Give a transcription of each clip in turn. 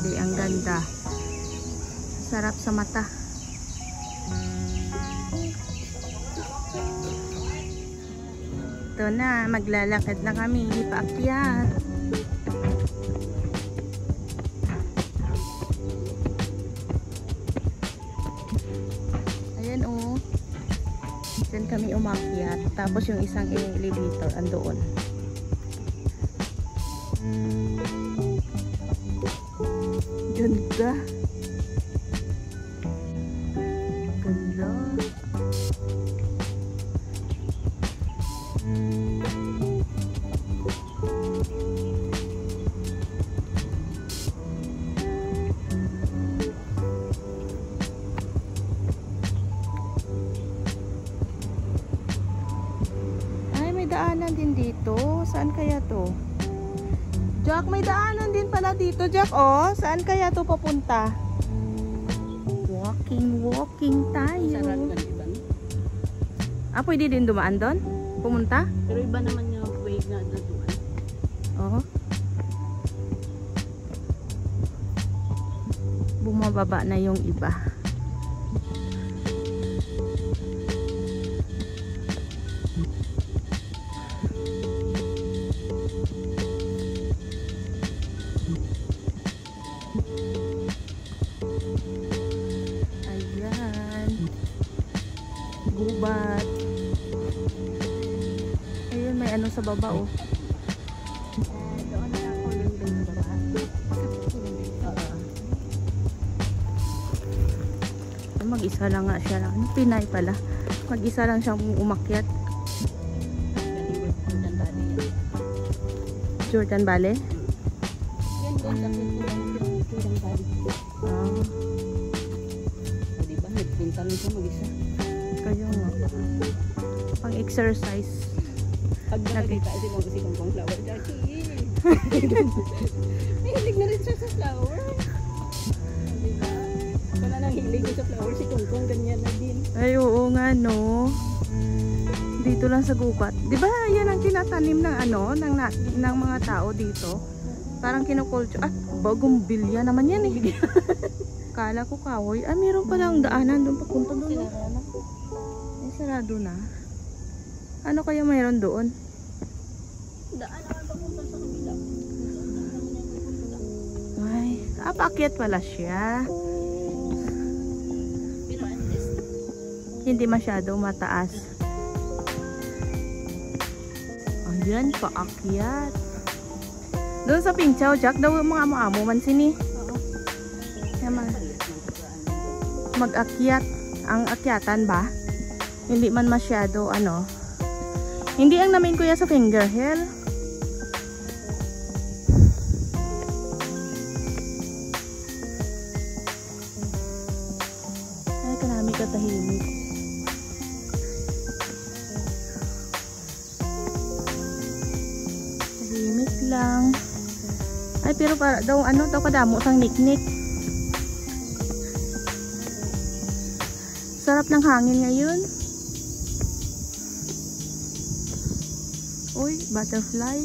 Grabe, ang ganda. Sarap sa mata. Ito na, maglalakad na kami paakyat. Ayan oh. Diyan kami umakyat. Tapos yung isang elevator andoon. Ganda. Ganda. Ay, may daanan din dito. Saan kaya to? Jack, may daanan din pala dito, Jack. Oh, saan kaya to papunta? Walking tayo. Ah, pwede din dumaan doon? Pumunta? Pero iba naman yung way na doon. Oo. Bumababa na yung iba. Gubat. Ayun, may ano sa baba oh. Doon na ako yung doon sa baba. Mag-isa lang nga siya lang. Pinay pala. Mag-isa lang siyang umakyat. Jordan Valley? Yan doon sa Jordan Valley. Diba? Nagpunta lang siya mag-isa. Kayo nga. Pang exercise. Pag nakakita sila kasi kung pang flower. Jackie! Mahilig na rin siya sa flower. Diba? Wala nang hilig sa flower. Si Kongkong ganyan na din. Ay, oo nga no. Dito lang sa gubat. Diba yan ang tinatanim ng ano, ng mga tao dito? Parang kinukulture. Ah, bagong bilya naman yan eh. Kala ko kahoy. Ah, meron palang daanan doon papunta doon. Ay, sarado na. Ano kaya mayroon doon? Daan naman papunta sa kabila. Ay, paakyat pala siya. Pero at least, Hindi masyado mataas. Ayan, paakyat. Doon sa Pingchaw, Jack, daw mga amo-amo man sini. Mag-akyat. Ang akyatan ba? Hindi man masyado ano. Hindi ang namin kuya sa Finger Hill. Ay, karami katahimik. Tahimik lang. Ay, pero para daw ano, daw kadamo sang niknik. Sarap ng hangin ngayon. Uy, butterfly.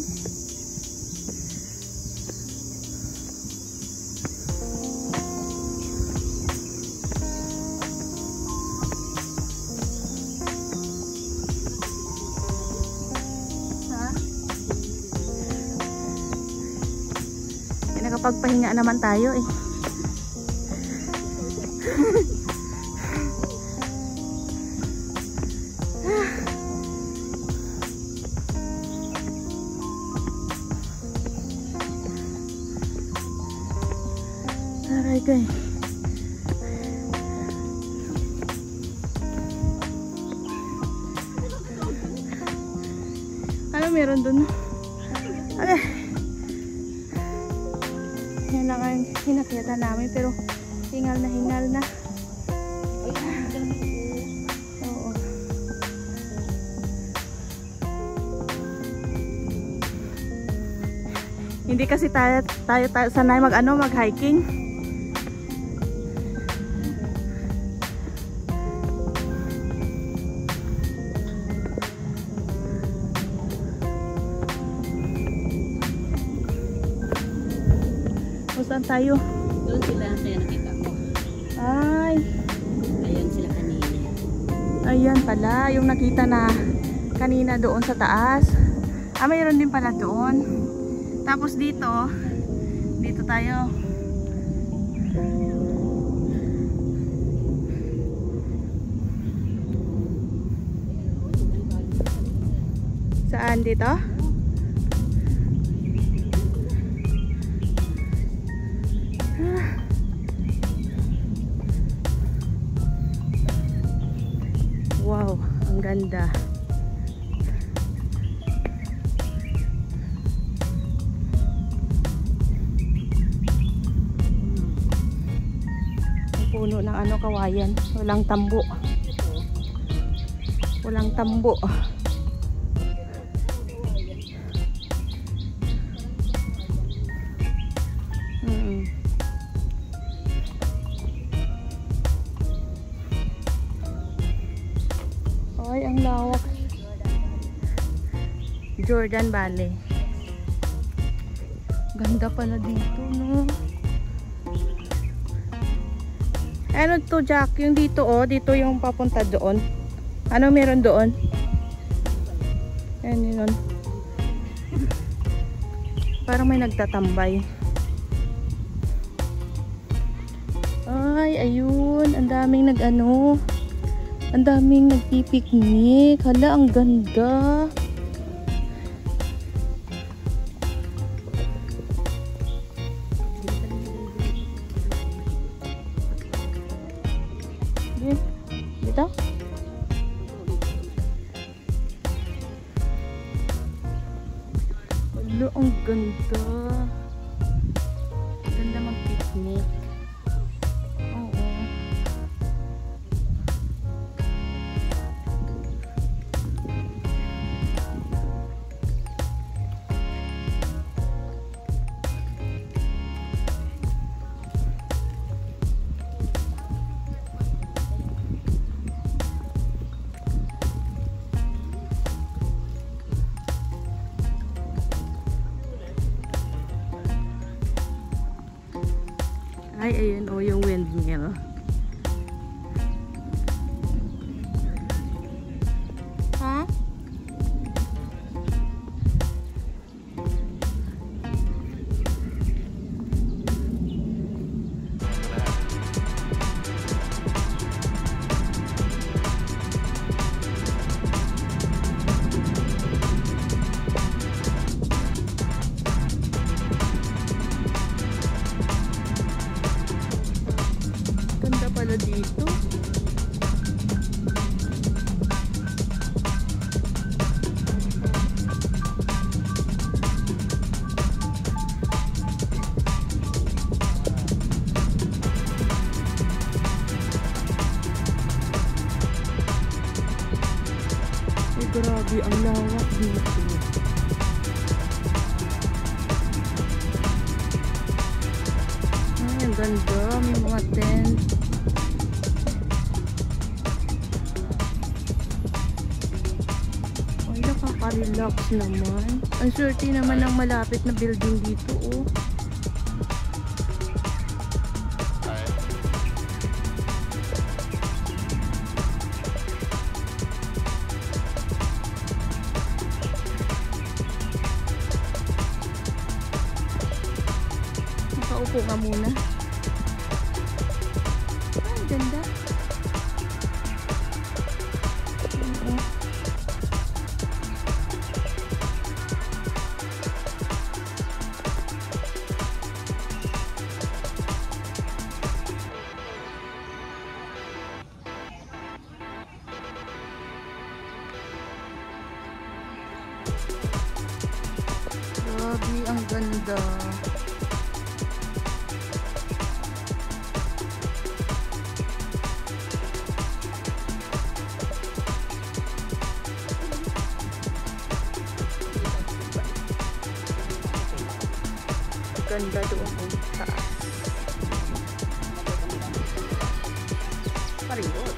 Ha? Nakapagpahinga naman tayo eh. Aray guys. Ano meron dun? Aray. Yan lang ang hinakita namin pero hingal na. Oo. Hindi kasi tayo sanay mag-hiking. Saan tayo? Doon sila kaya nakita mo. Ay. Ayan sila kanina. Ayan pala. Yung nakita na kanina doon sa taas. Ah, mayroon din pala doon. Tapos dito. Dito tayo. Saan dito? Wow, ang ganda. Ang puno ng ano, kawayan. Walang tambo. Walang tambo. Ay, ang lawak. Jordan Valley. Ganda pala dito, no? Ano to, Jack? Yung dito, oh. Dito yung papunta doon. Ano meron doon? Ayan yun. Parang may nagtatambay. Ay, ayun. Ang daming nag-ano. Ang daming nagpipiknik. Hala, ang ganda. Dito? Hala, ang ganda. Ganda mag-picnic. Ay, ayun o, yung windmill. Ha? Ganda pala dito. Ay, grabe, ang lawak dito. Ay, ang ganda. May mga tent. Ay, nakaka-relax naman. Ang swerte naman ng malapit na building dito, oh. Makaupo ka muna. Ay, ganda. Grabe, ang ganda. Ganda doon sa taas. Paringot.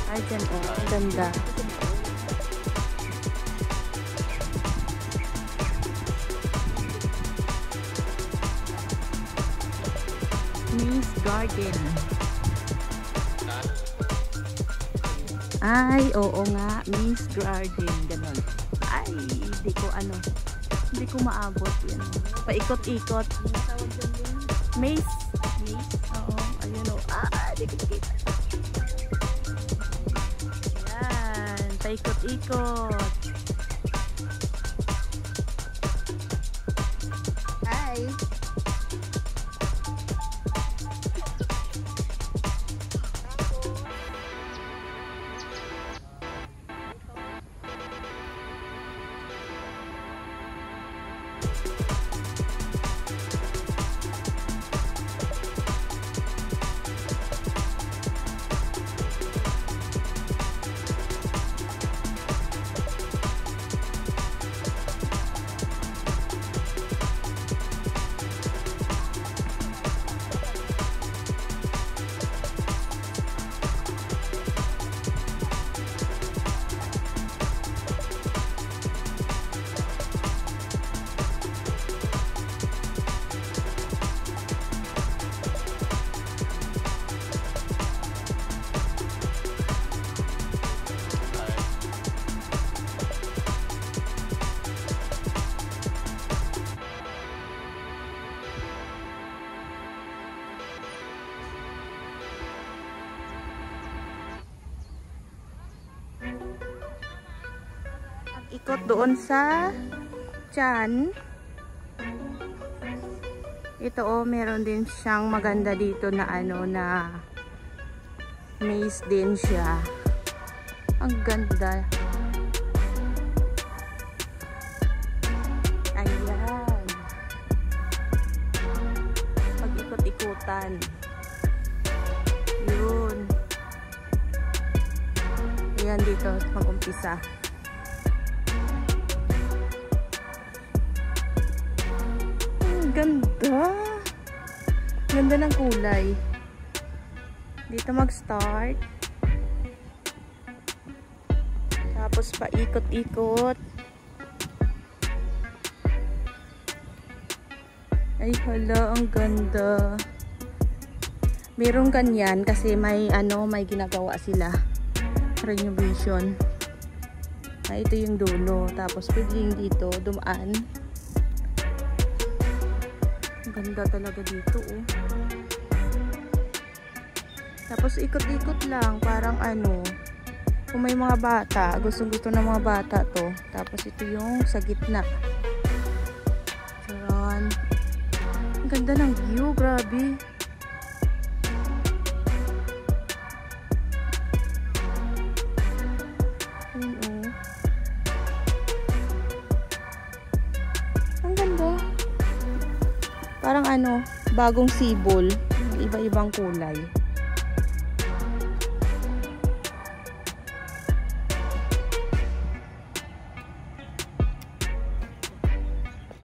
Ay, dyan, oh. Ganda. Garden. Ay, oo nga, Miss Garden, ganon. Ay, hindi ko maabot yan. Paikot-ikot. Maze. Oo, ayun o. Di ko kita. Ayan, paikot-ikot. Hi. Ikot doon sa tiyan. Ito meron din siyang maganda dito na na maze din siya. Ang ganda. Ayan. Pag-ikot-ikutan. Yun. Ayan dito mag-umpisa. Ganda. Ganda ng kulay. Dito mag-start. Tapos paikot-ikot. Ay hala, ang ganda. Merong ganyan kasi may may ginagawa sila. Renovation. Ito yung dulo. Tapos pwedeng dito dumaan. Ganda talaga dito Tapos ikot-ikot lang, parang kung may mga bata, gustong-gusto ng mga bata to. Tapos ito yung sa gitna. Charan. Ang ganda ng view, grabe. Ang ganda. Parang bagong sibol, iba-ibang kulay.